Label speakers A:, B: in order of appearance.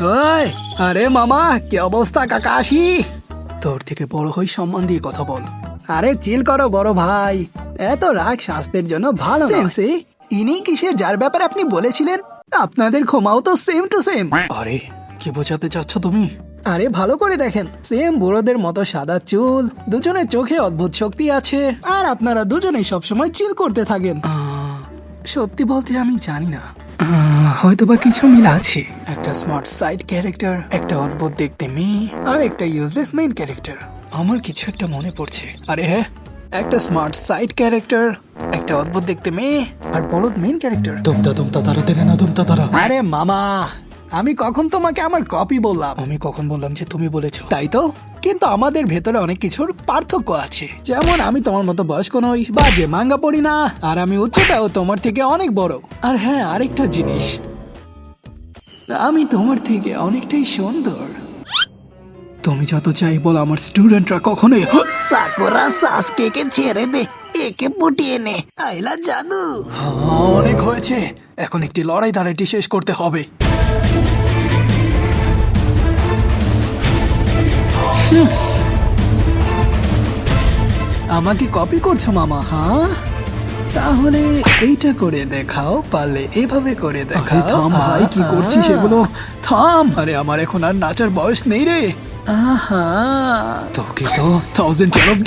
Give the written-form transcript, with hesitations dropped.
A: ওই, আরে মামা কি অবস্থা কাকাশি? তোর থেকে বড় হই, সম্মান দিয়ে কথা বল। আরে চিল করো বড় ভাই, এত রাগ স্বাস্থ্যের জন্য ভালো না। ইনি কিসে যার ব্যাপারে আপনি বলেছিলেন? আপনাদের ক্ষমাও তো সেম টু সেম। আরে কি বোঝাতে চাচ্ছ তুমি? আরে ভালো করে দেখেন, সেম বুড়োদের মতো সাদা চুল, দুজনের চোখে অদ্ভুত শক্তি আছে, আর আপনারা দুজনেই সবসময় চিল করতে থাকেন। সত্যি বলতে আমি জানি না, হয়তোবা কিছু মিল আছে। একটা স্মার্ট সাইড ক্যারেক্টার, একটা অদ্ভুত দেখতে মেয়ে, আর একটা ইউজলেস মেইন ক্যারেক্টার। আমার কিছু একটা মনে পড়ছে। আরে হ্যাঁ, একটা স্মার্ট সাইড ক্যারেক্টার, একটা অদ্ভুত দেখতে মেয়ে, আর বলদ মেইন ক্যারেক্টার।
B: তুমতা তারা তেরে না তুমতা তারা।
A: আরে মামা, আমি কখন তোমাকে আমার কপি বললাম? আমি কখন বললাম যে তুমি বলেছো? তাই তো, কিন্তু আমাদের ভেতরে অনেক কিছুর পার্থক্য আছে। যেমন আমি তোমার মতো বয়স্ক নই, বা যে মাঙ্গা পড়ি না, আর আমি উচ্চতাও তোমার থেকে অনেক বড়। আর হ্যাঁ, আরেকটা জিনিস, আমি তোমার থেকে অনেকটাই সুন্দর। তুমি যত চাই বলো, আমার স্টুডেন্টরা কখনোই
C: সাকুরা সাসকেকে ছেড়ে দে, একে পটিয়ে নে। আইলা জাদু।
A: অনেক হয়েছে, এখন একটি লড়াই দাঁড়াইটি শেষ করতে হবে। আমাকে কপি করছো মামা? হ্যাঁ, তাহলে এইটা করে দেখাও, পারলে এভাবে করে দেখাও। থাম ভাই, কি করছিস এগুলো? থাম। আরে আমার এখন আর নাচার বয়স নেই রে। আহা, তোকে তো 1000 অফ